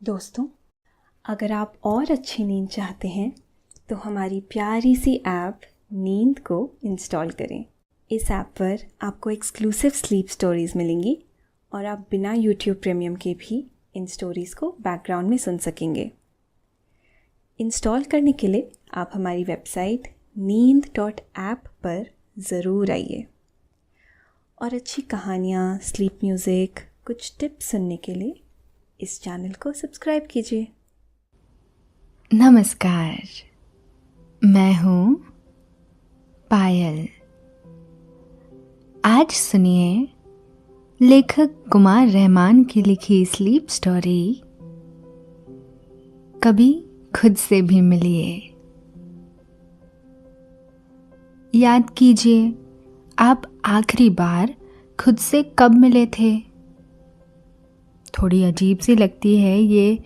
दोस्तों, अगर आप और अच्छी नींद चाहते हैं तो हमारी प्यारी सी ऐप नींद को इंस्टॉल करें। इस ऐप पर आपको एक्सक्लूसिव स्लीप स्टोरीज़ मिलेंगी और आप बिना यूट्यूब प्रीमियम के भी इन स्टोरीज़ को बैकग्राउंड में सुन सकेंगे। इंस्टॉल करने के लिए आप हमारी वेबसाइट neend.app पर ज़रूर आइए और अच्छी कहानियाँ, स्लीप म्यूज़िक, कुछ टिप्स सुनने के लिए इस चैनल को सब्सक्राइब कीजिए। नमस्कार, मैं हूँ पायल। आज सुनिए लेखक कुमार रहमान की लिखी स्लीप स्टोरी कभी खुद से भी मिलिए। याद कीजिए, आप आखिरी बार खुद से कब मिले थे? थोड़ी अजीब सी लगती है ये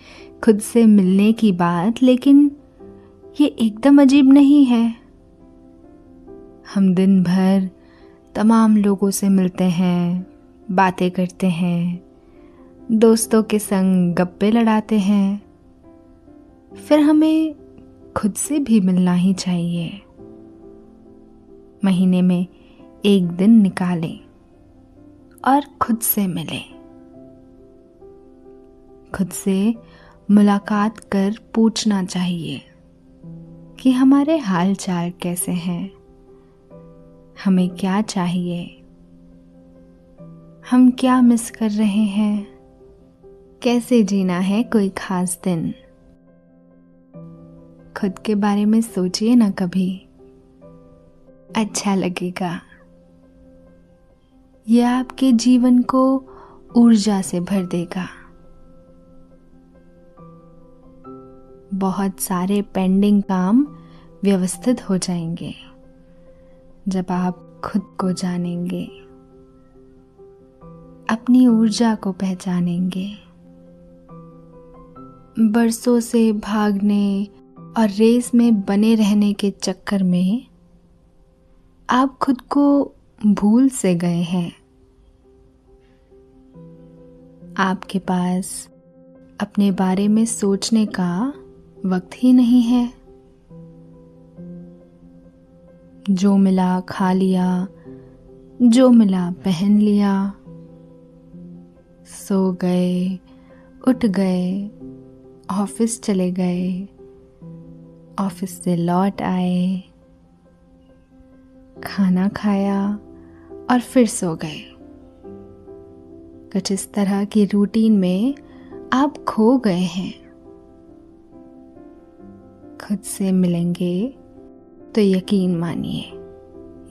खुद से मिलने की बात, लेकिन ये एकदम अजीब नहीं है। हम दिन भर तमाम लोगों से मिलते हैं, बातें करते हैं, दोस्तों के संग गप्पे लड़ाते हैं। फिर हमें खुद से भी मिलना ही चाहिए। महीने में एक दिन निकालें और खुद से मिलें। खुद से मुलाकात कर पूछना चाहिए कि हमारे हाल चाल कैसे हैं, हमें क्या चाहिए, हम क्या मिस कर रहे हैं, कैसे जीना है कोई खास दिन। खुद के बारे में सोचिए ना कभी, अच्छा लगेगा। यह आपके जीवन को ऊर्जा से भर देगा। बहुत सारे पेंडिंग काम व्यवस्थित हो जाएंगे जब आप खुद को जानेंगे, अपनी ऊर्जा को पहचानेंगे। बरसों से भागने और रेस में बने रहने के चक्कर में आप खुद को भूल से गए हैं। आपके पास अपने बारे में सोचने का वक्त ही नहीं है। जो मिला खा लिया, जो मिला पहन लिया, सो गए, उठ गए, ऑफिस चले गए, ऑफिस से लौट आए, खाना खाया और फिर सो गए। कुछ इस तरह की रूटीन में आप खो गए हैं। खुद से मिलेंगे तो यकीन मानिए,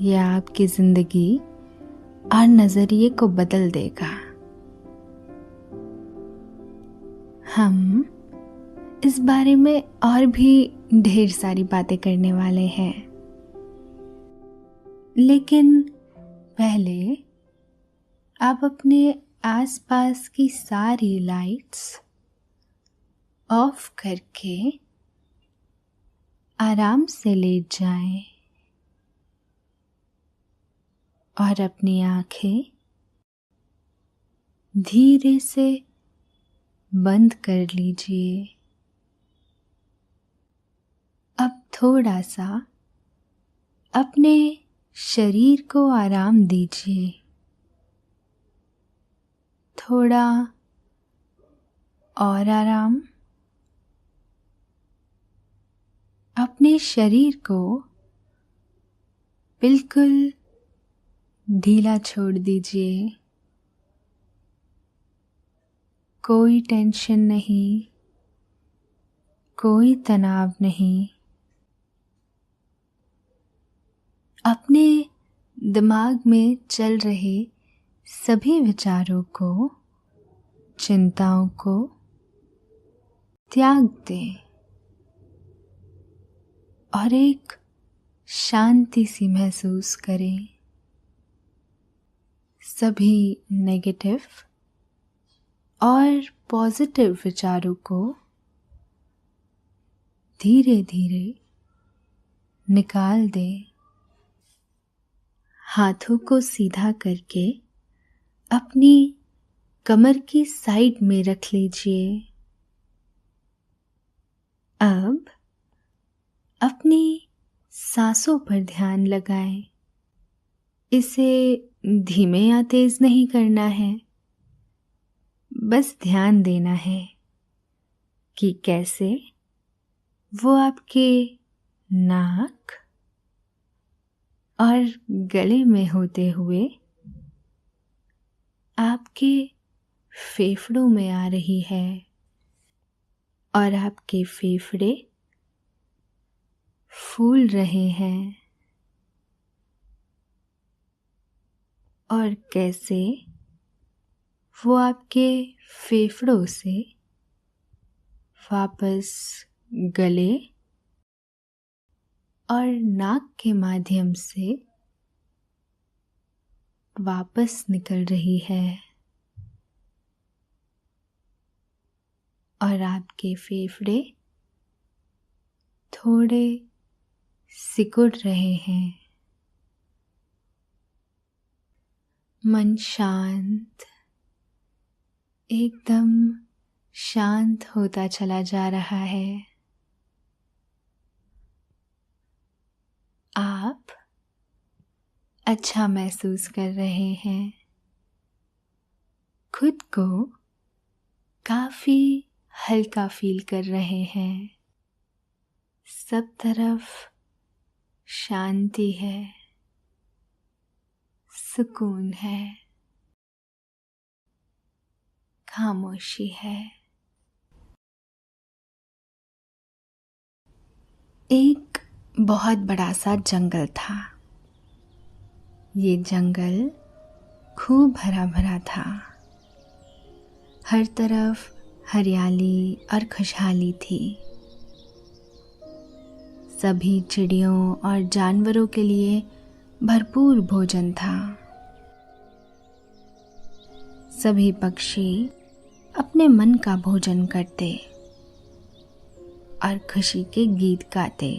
यह आपकी जिंदगी और नजरिए को बदल देगा। हम इस बारे में और भी ढेर सारी बातें करने वाले हैं, लेकिन पहले आप अपने आसपास की सारी लाइट्स ऑफ करके आराम से लेट जाएं और अपनी आंखें धीरे से बंद कर लीजिए। अब थोड़ा सा अपने शरीर को आराम दीजिए। थोड़ा और आराम। अपने शरीर को बिल्कुल ढीला छोड़ दीजिए। कोई टेंशन नहीं, कोई तनाव नहीं। अपने दिमाग में चल रहे सभी विचारों को, चिंताओं को त्याग दें और एक शांति सी महसूस करें। सभी नेगेटिव और पॉजिटिव विचारों को धीरे धीरे निकाल दें। हाथों को सीधा करके अपनी कमर की साइड में रख लीजिए अब अपनी सांसों पर ध्यान लगाएं। इसे धीमे या तेज नहीं करना है, बस ध्यान देना है कि कैसे वो आपके नाक और गले में होते हुए आपके फेफड़ों में आ रही है और आपके फेफड़े फूल रहे हैं, और कैसे वो आपके फेफड़ों से वापस गले और नाक के माध्यम से वापस निकल रही है और आपके फेफड़े थोड़े सिकुड़ रहे हैं। मन शांत, एकदम शांत होता चला जा रहा है। आप अच्छा महसूस कर रहे हैं, खुद को काफी हल्का फील कर रहे हैं। सब तरफ शांति है, सुकून है, खामोशी है। एक बहुत बड़ा सा जंगल था। ये जंगल खूब हरा भरा था। हर तरफ हरियाली और खुशहाली थी। सभी चिड़ियों और जानवरों के लिए भरपूर भोजन था। सभी पक्षी अपने मन का भोजन करते और खुशी के गीत गाते।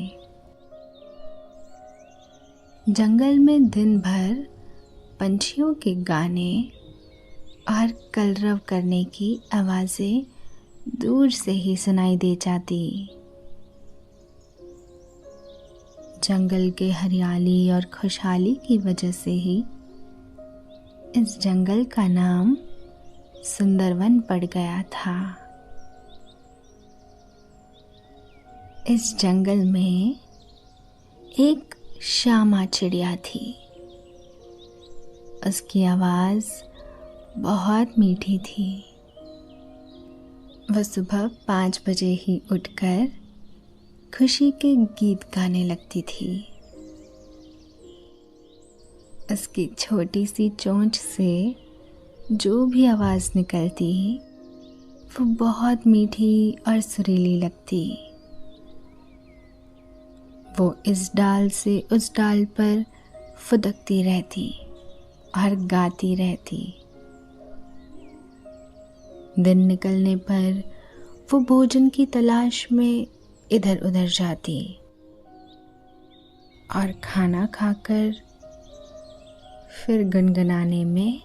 जंगल में दिन भर पंछियों के गाने और कलरव करने की आवाज़ें दूर से ही सुनाई दे जाती। जंगल के हरियाली और खुशहाली की वजह से ही इस जंगल का नाम सुंदरवन पड़ गया था। इस जंगल में एक श्यामा चिड़िया थी। उसकी आवाज़ बहुत मीठी थी। वह सुबह 5 बजे ही उठकर खुशी के गीत गाने लगती थी। उसकी छोटी सी चोंच से जो भी आवाज़ निकलती वो बहुत मीठी और सुरीली लगती। वो इस डाल से उस डाल पर फुदकती रहती और गाती रहती। दिन निकलने पर वो भोजन की तलाश में इधर उधर जाती और खाना खाकर फिर गुनगुनाने में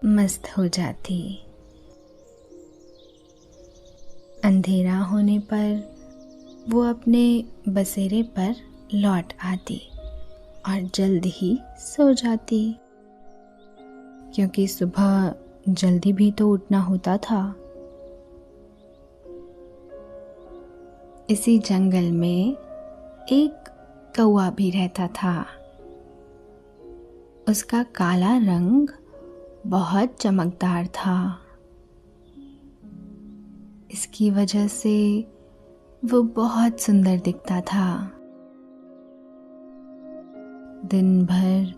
मस्त हो जाती। अंधेरा होने पर वो अपने बसेरे पर लौट आती और जल्द ही सो जाती, क्योंकि सुबह जल्दी भी तो उठना होता था। इसी जंगल में एक कौवा भी रहता था। उसका काला रंग बहुत चमकदार था। इसकी वजह से वो बहुत सुंदर दिखता था। दिन भर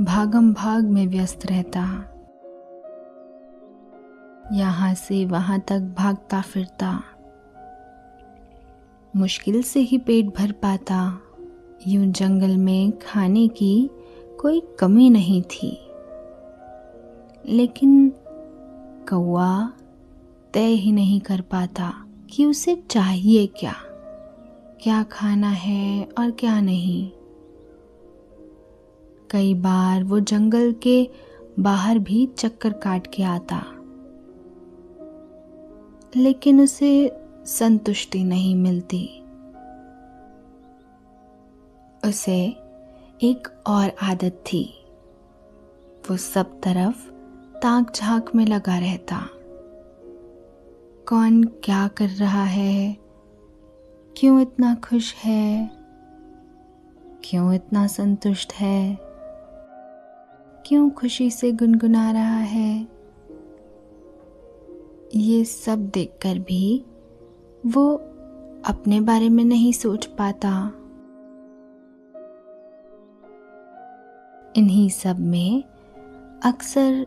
भागम भाग में व्यस्त रहता, यहाँ से वहाँ तक भागता फिरता, मुश्किल से ही पेट भर पाता। यूं जंगल में खाने की कोई कमी नहीं थी। लेकिन कौवा तय ही नहीं कर पाता कि उसे चाहिए क्या, क्या खाना है और क्या नहीं। कई बार वो जंगल के बाहर भी चक्कर काट के आता, लेकिन उसे संतुष्टि नहीं मिलती। उसे एक और आदत थी, वो सब तरफ ताक झांक में लगा रहता। कौन क्या कर रहा है, क्यों इतना खुश है, क्यों इतना संतुष्ट है, क्यों खुशी से गुनगुना रहा है। ये सब देखकर भी वो अपने बारे में नहीं सोच पाता। इन्हीं सब में अक्सर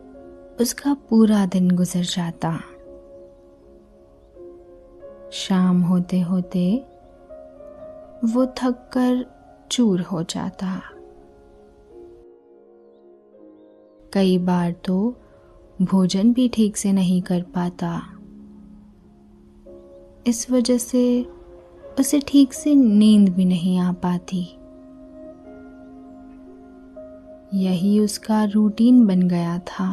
उसका पूरा दिन गुजर जाता। शाम होते होते वो थक कर चूर हो जाता। कई बार तो भोजन भी ठीक से नहीं कर पाता। इस वजह से उसे ठीक से नींद भी नहीं आ पाती। यही उसका रूटीन बन गया था।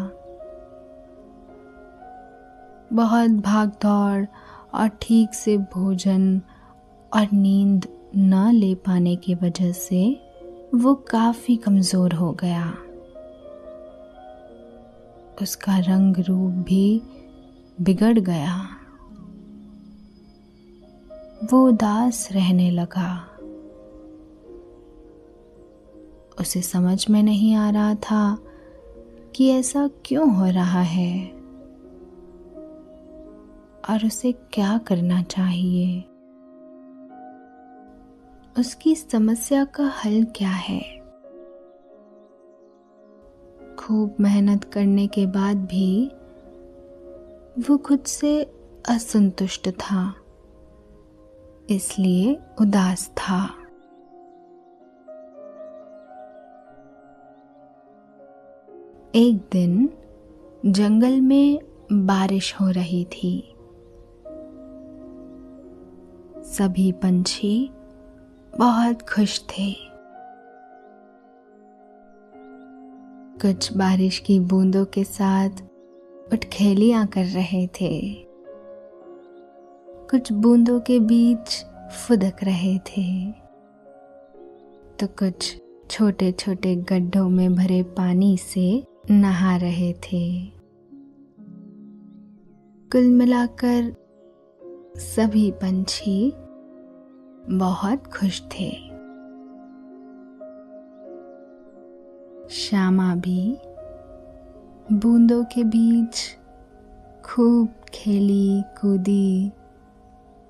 बहुत भाग दौड़ और ठीक से भोजन और नींद न ले पाने की वजह से वो काफी कमजोर हो गया। उसका रंग रूप भी बिगड़ गया। वो उदास रहने लगा। उसे समझ में नहीं आ रहा था कि ऐसा क्यों हो रहा है और उसे क्या करना चाहिए। उसकी समस्या का हल क्या है। खूब मेहनत करने के बाद भी वो खुद से असंतुष्ट था, इसलिए उदास था। एक दिन जंगल में बारिश हो रही थी। सभी पंछी बहुत खुश थे। कुछ बारिश की बूंदों के साथ उठखेलियां कर रहे थे, कुछ बूंदों के बीच फुदक रहे थे, तो कुछ छोटे छोटे गड्ढों में भरे पानी से नहा रहे थे। कुल मिलाकर सभी पंछी बहुत खुश थे। श्यामा भी बूंदों के बीच खूब खेली कूदी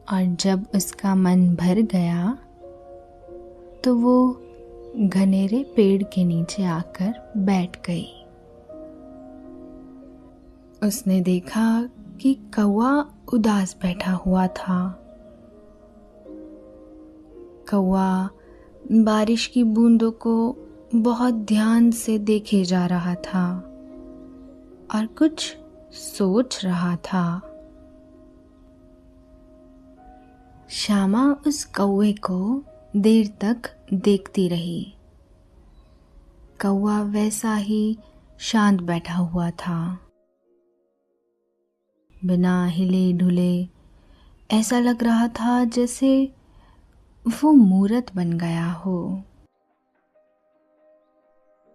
और जब उसका मन भर गया तो वो घनेरे पेड़ के नीचे आकर बैठ गई। उसने देखा कि कौवा उदास बैठा हुआ था। कौवा बारिश की बूंदों को बहुत ध्यान से देखे जा रहा था और कुछ सोच रहा था। श्यामा उस कौवे को देर तक देखती रही। कौवा वैसा ही शांत बैठा हुआ था, बिना हिले डुले। ऐसा लग रहा था जैसे वो मूरत बन गया हो।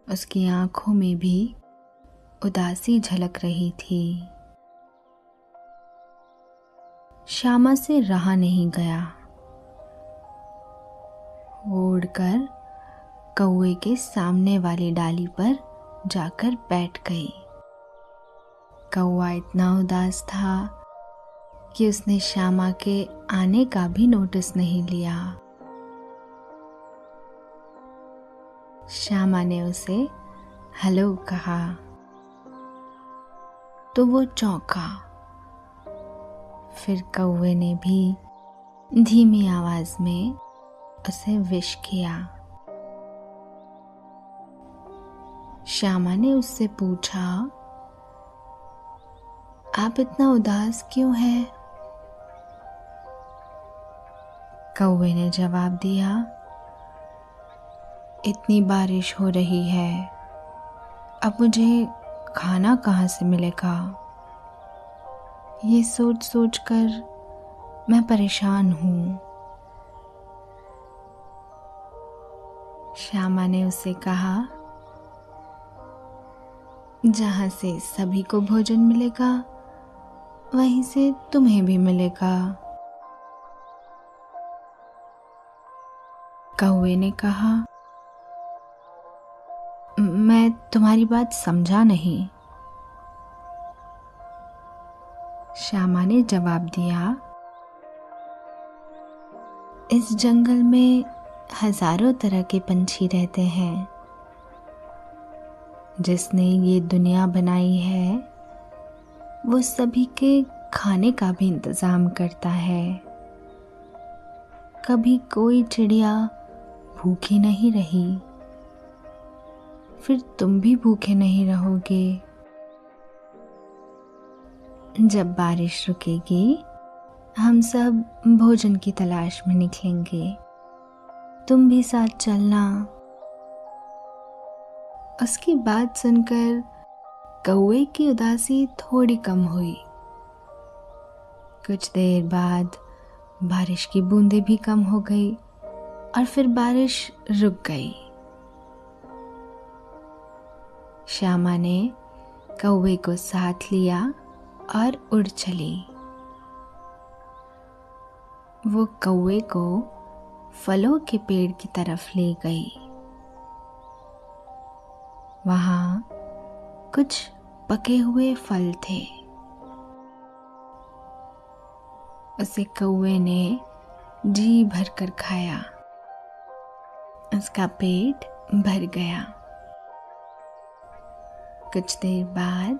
उसकी आंखों में भी उदासी झलक रही थी। श्यामा से रहा नहीं गया। वो उड़कर कौवे के सामने वाली डाली पर जाकर बैठ गई। कौवा इतना उदास था कि उसने श्यामा के आने का भी नोटिस नहीं लिया। श्यामा ने उसे हेलो कहा तो वो चौंका। फिर कौवे ने भी धीमी आवाज में उसे विश किया। श्यामा ने उससे पूछा, आप इतना उदास क्यों हैं? कौवे ने जवाब दिया, इतनी बारिश हो रही है, अब मुझे खाना कहाँ से मिलेगा? ये सोच सोच कर मैं परेशान हूँ। श्यामा ने उससे कहा, जहाँ से सभी को भोजन मिलेगा वहीं से तुम्हें भी मिलेगा। कौवे ने कहा, मैं तुम्हारी बात समझा नहीं। श्यामा ने जवाब दिया, इस जंगल में हजारों तरह के पंछी रहते हैं। जिसने ये दुनिया बनाई है वो सभी के खाने का भी इंतजाम करता है। कभी कोई चिड़िया भूखी नहीं रही, फिर तुम भी भूखे नहीं रहोगे। जब बारिश रुकेगी हम सब भोजन की तलाश में निकलेंगे, तुम भी साथ चलना। उसकी बात सुनकर कौवे की उदासी थोड़ी कम हुई। कुछ देर बाद बारिश की बूंदें भी कम हो गई और फिर बारिश रुक गई। श्यामा ने कौवे को साथ लिया और उड़ चली। वो कौवे को फलों के पेड़ की तरफ ले गई। वहाँ कुछ पके हुए फल थे। उसे कौवे ने जी भर कर खाया। उसका पेट भर गया। कुछ देर बाद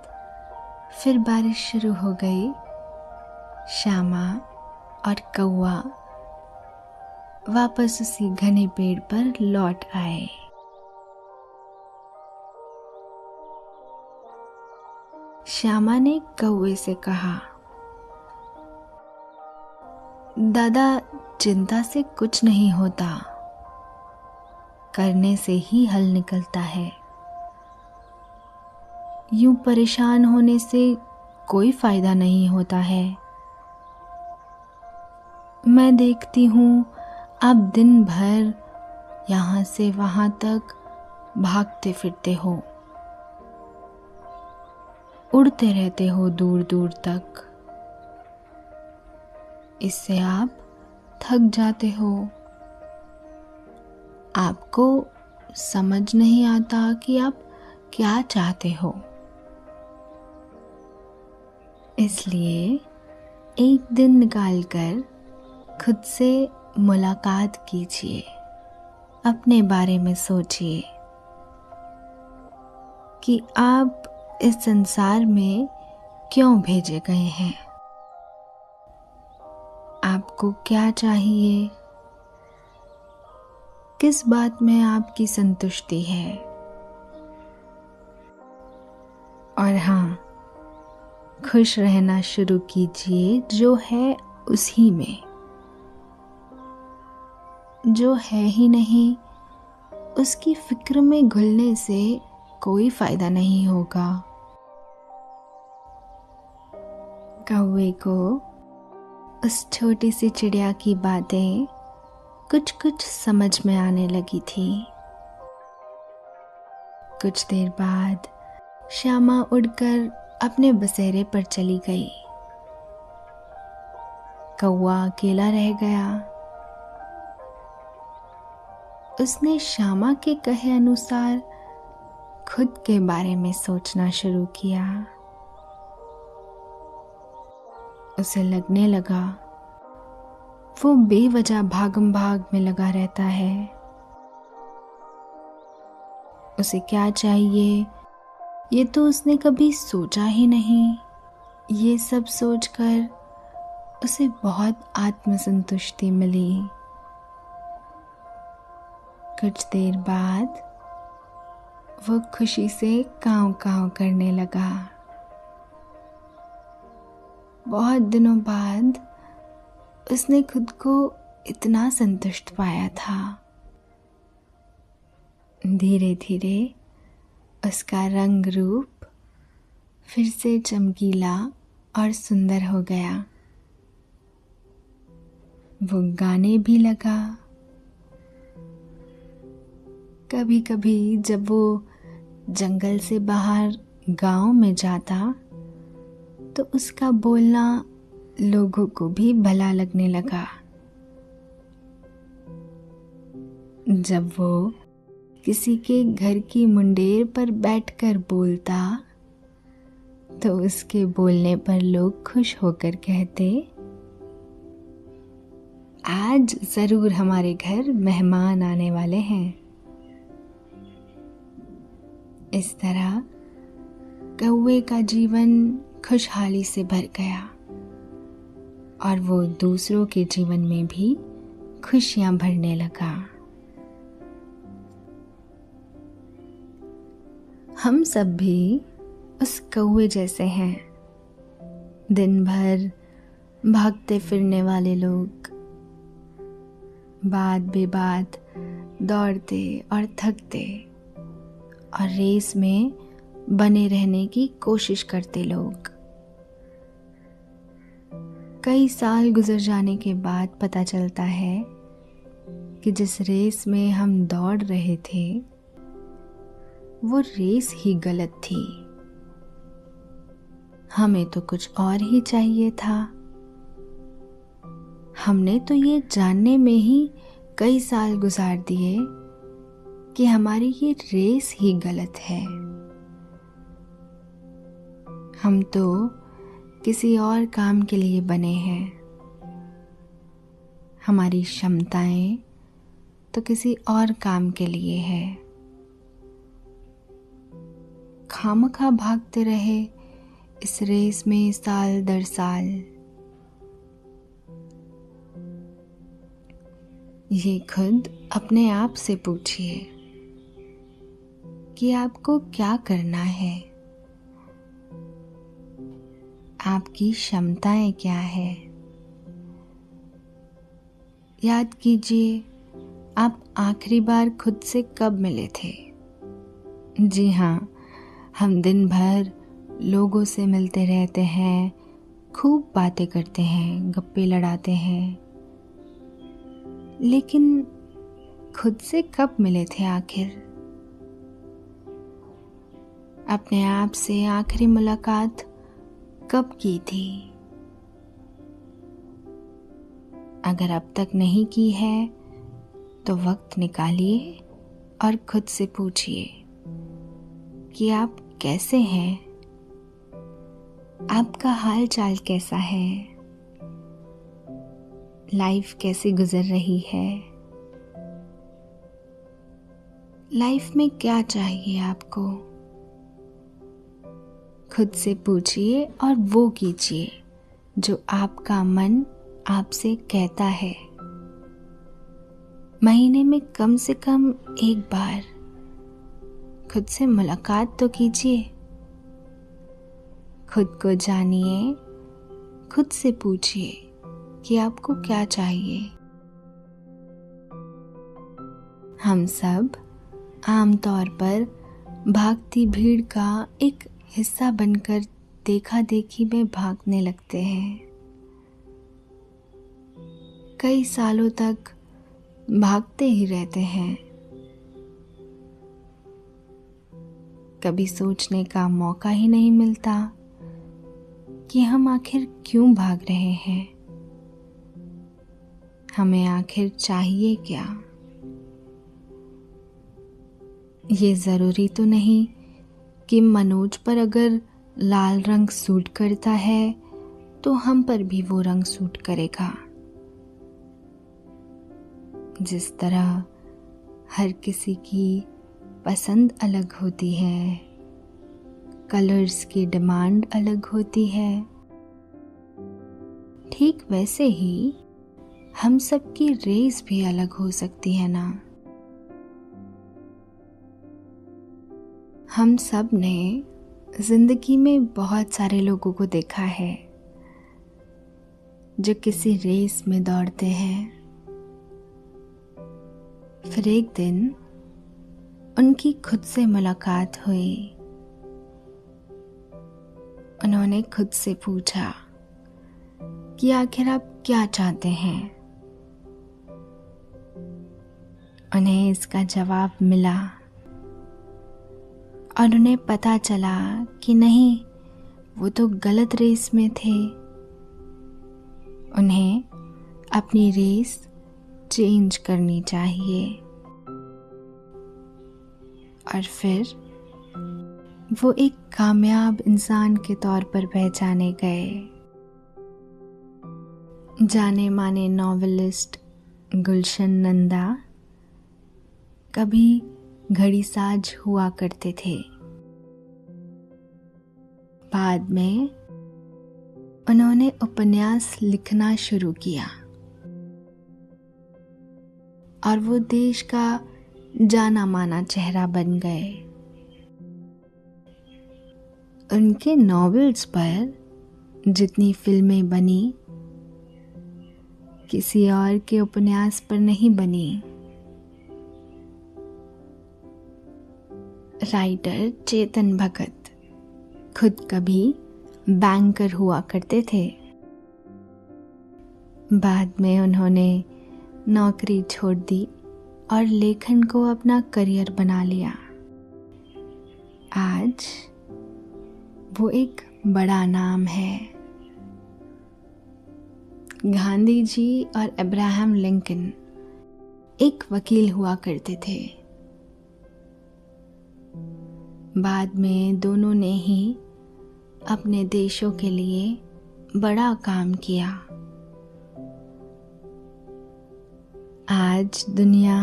फिर बारिश शुरू हो गई। श्यामा और कौवा वापस उसी घने पेड़ पर लौट आए। श्यामा ने कौवे से कहा, दादा, चिंता से कुछ नहीं होता, करने से ही हल निकलता है। यूं परेशान होने से कोई फायदा नहीं होता है। मैं देखती हूँ आप दिन भर यहाँ से वहाँ तक भागते फिरते हो, उड़ते रहते हो दूर दूर तक। इससे आप थक जाते हो। आपको समझ नहीं आता कि आप क्या चाहते हो। इसलिए एक दिन निकालकर खुद से मुलाकात कीजिए, अपने बारे में सोचिए कि आप इस संसार में क्यों भेजे गए हैं। आपको क्या चाहिए, किस बात में आपकी संतुष्टि है। और हाँ, खुश रहना शुरू कीजिए जो है उसी में। जो है ही नहीं उसकी फिक्र में घुलने से कोई फायदा नहीं होगा। कौवे को उस छोटी सी चिड़िया की बातें कुछ कुछ समझ में आने लगी थी। कुछ देर बाद श्यामा उड़कर अपने बसेरे पर चली गई। कौवा अकेला रह गया। उसने श्यामा के कहे अनुसार खुद के बारे में सोचना शुरू किया। उसे लगने लगा वो बेवजह भागम भाग में लगा रहता है। उसे क्या चाहिए ये तो उसने कभी सोचा ही नहीं। ये सब सोचकर उसे बहुत आत्मसंतुष्टि मिली। कुछ देर बाद वो खुशी से काँव काँव करने लगा। बहुत दिनों बाद उसने खुद को इतना संतुष्ट पाया था। धीरे धीरे उसका रंग रूप फिर से चमकीला और सुंदर हो गया। वो गाने भी लगा। कभी कभी जब वो जंगल से बाहर गांव में जाता तो उसका बोलना लोगों को भी भला लगने लगा। जब वो किसी के घर की मुंडेर पर बैठकर बोलता तो उसके बोलने पर लोग खुश होकर कहते, आज जरूर हमारे घर मेहमान आने वाले हैं। इस तरह कौवे का जीवन खुशहाली से भर गया और वो दूसरों के जीवन में भी खुशियां भरने लगा। हम सब भी उस कौवे जैसे हैं, दिन भर भागते फिरने वाले लोग, बात बेबात दौड़ते और थकते और रेस में बने रहने की कोशिश करते लोग। कई साल गुजर जाने के बाद पता चलता है कि जिस रेस में हम दौड़ रहे थे वो रेस ही गलत थी। हमें तो कुछ और ही चाहिए था। हमने तो ये जानने में ही कई साल गुजार दिए कि हमारी ये रेस ही गलत है। हम तो किसी और काम के लिए बने हैं। हमारी क्षमताएं तो किसी और काम के लिए है। खामखा भागते रहे इस रेस में साल दर साल। ये खुद अपने आप से पूछिए कि आपको क्या करना है, आपकी क्षमताएं क्या है। याद कीजिए, आप आखिरी बार खुद से कब मिले थे। जी हाँ, हम दिन भर लोगों से मिलते रहते हैं, खूब बातें करते हैं, गप्पे लड़ाते हैं, लेकिन खुद से कब मिले थे आखिर। अपने आप से आखिरी मुलाकात कब की थी। अगर अब तक नहीं की है तो वक्त निकालिए और खुद से पूछिए कि आप कैसे हैं, आपका हाल चाल कैसा है, लाइफ कैसी गुजर रही है, लाइफ में क्या चाहिए आपको। खुद से पूछिए और वो कीजिए जो आपका मन आपसे कहता है। महीने में कम से कम एक बार खुद से मुलाकात तो कीजिए। खुद को जानिए, खुद से पूछिए कि आपको क्या चाहिए। हम सब आमतौर पर भागती भीड़ का एक हिस्सा बनकर देखा देखी में भागने लगते हैं। कई सालों तक भागते ही रहते हैं। कभी सोचने का मौका ही नहीं मिलता कि हम आखिर क्यों भाग रहे हैं, हमें आखिर चाहिए क्या। ये जरूरी तो नहीं कि मनोज पर अगर लाल रंग सूट करता है तो हम पर भी वो रंग सूट करेगा। जिस तरह हर किसी की पसंद अलग होती है, कलर्स की डिमांड अलग होती है, ठीक वैसे ही हम सब की रेस भी अलग हो सकती है ना। हम सब ने जिंदगी में बहुत सारे लोगों को देखा है जो किसी रेस में दौड़ते हैं, फिर एक दिन उनकी खुद से मुलाकात हुई। उन्होंने खुद से पूछा कि आखिर आप क्या चाहते हैं, उन्हें इसका जवाब मिला और उन्हें पता चला कि नहीं, वो तो गलत रेस में थे। उन्हें अपनी रेस चेंज करनी चाहिए। और फिर वो एक कामयाब इंसान के तौर पर पहचाने गए। जाने माने नॉवेलिस्ट गुलशन नंदा कभी घड़ीसाज हुआ करते थे। बाद में उन्होंने उपन्यास लिखना शुरू किया और वो देश का जाना माना चेहरा बन गए। उनके नॉवेल्स पर जितनी फिल्में बनी, किसी और के उपन्यास पर नहीं बनी। राइटर चेतन भगत खुद कभी बैंकर हुआ करते थे। बाद में उन्होंने नौकरी छोड़ दी और लेखन को अपना करियर बना लिया। आज वो एक बड़ा नाम है। गांधी जी और अब्राहम लिंकन एक वकील हुआ करते थे। बाद में दोनों ने ही अपने देशों के लिए बड़ा काम किया। आज दुनिया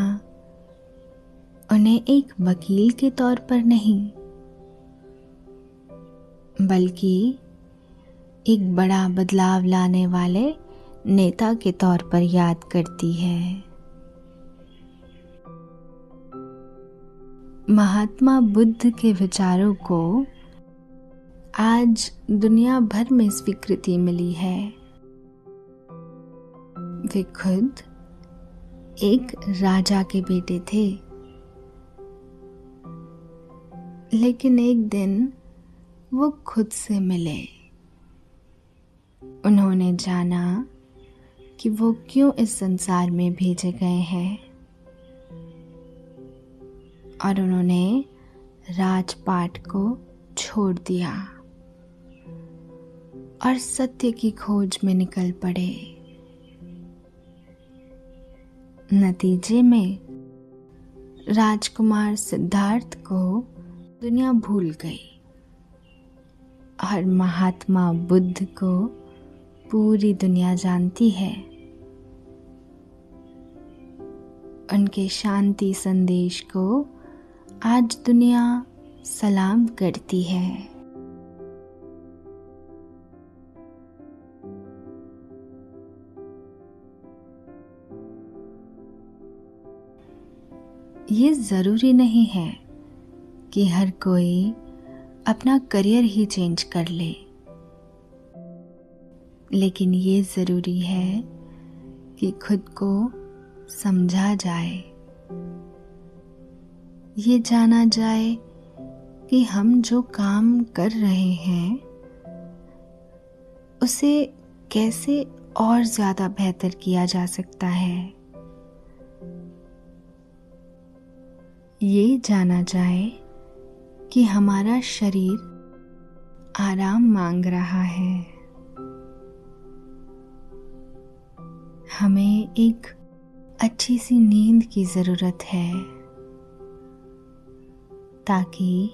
उन्हें एक वकील के तौर पर नहीं, बल्कि एक बड़ा बदलाव लाने वाले नेता के तौर पर याद करती है। महात्मा बुद्ध के विचारों को आज दुनिया भर में स्वीकृति मिली है। वे खुद एक राजा के बेटे थे, लेकिन एक दिन वो खुद से मिले। उन्होंने जाना कि वो क्यों इस संसार में भेजे गए हैं, और उन्होंने राजपाट को छोड़ दिया और सत्य की खोज में निकल पड़े। नतीजे में राजकुमार सिद्धार्थ को दुनिया भूल गई और महात्मा बुद्ध को पूरी दुनिया जानती है। उनके शांति संदेश को आज दुनिया सलाम करती है। ये ज़रूरी नहीं है कि हर कोई अपना करियर ही चेंज कर ले, लेकिन ये ज़रूरी है कि खुद को समझा जाए, ये जाना जाए कि हम जो काम कर रहे हैं उसे कैसे और ज़्यादा बेहतर किया जा सकता है। ये जाना जाए कि हमारा शरीर आराम मांग रहा है। हमें एक अच्छी सी नींद की ज़रूरत है ताकि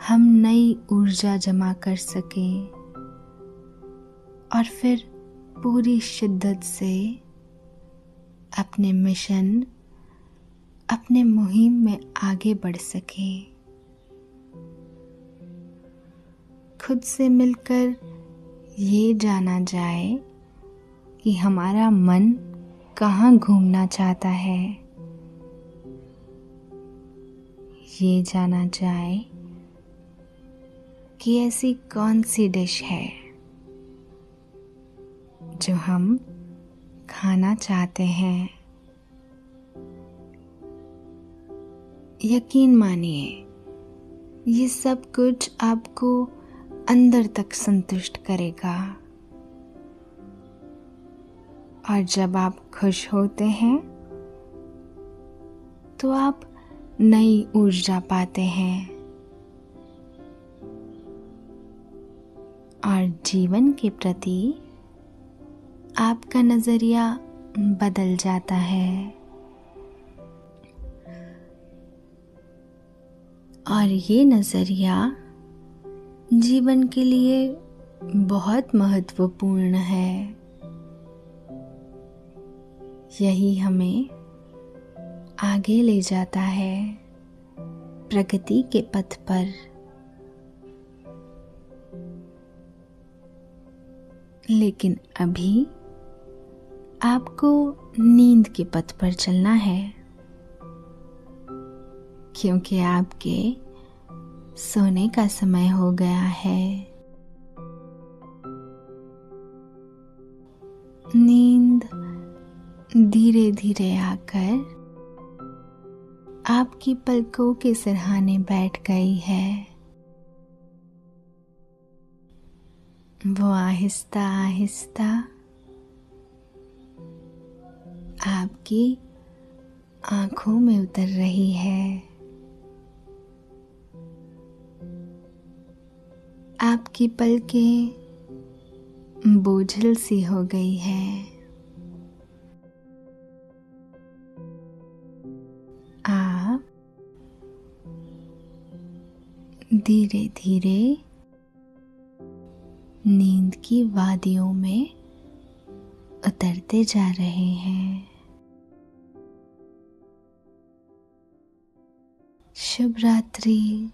हम नई ऊर्जा जमा कर सकें और फिर पूरी शिद्दत से अपने मिशन, अपने मुहिम में आगे बढ़ सकें। खुद से मिलकर ये जाना जाए कि हमारा मन कहाँ घूमना चाहता है। ये जाना जाए कि ऐसी कौन सी डिश है जो हम खाना चाहते हैं। यकीन मानिए, ये सब कुछ आपको अंदर तक संतुष्ट करेगा, और जब आप खुश होते हैं तो आप नई ऊर्जा पाते हैं और जीवन के प्रति आपका नज़रिया बदल जाता है। और ये नज़रिया जीवन के लिए बहुत महत्वपूर्ण है। यही हमें आगे ले जाता है प्रगति के पथ पर। लेकिन अभी आपको नींद के पथ पर चलना है, क्योंकि आपके सोने का समय हो गया है। नींद धीरे धीरे आकर आपकी पलकों के सिरहाने बैठ गई है। वो आहिस्ता आहिस्ता आपकी आंखों में उतर रही है। आपकी पलकें बोझिल सी हो गई है। आप धीरे धीरे नींद की वादियों में उतरते जा रहे हैं। शुभ रात्रि।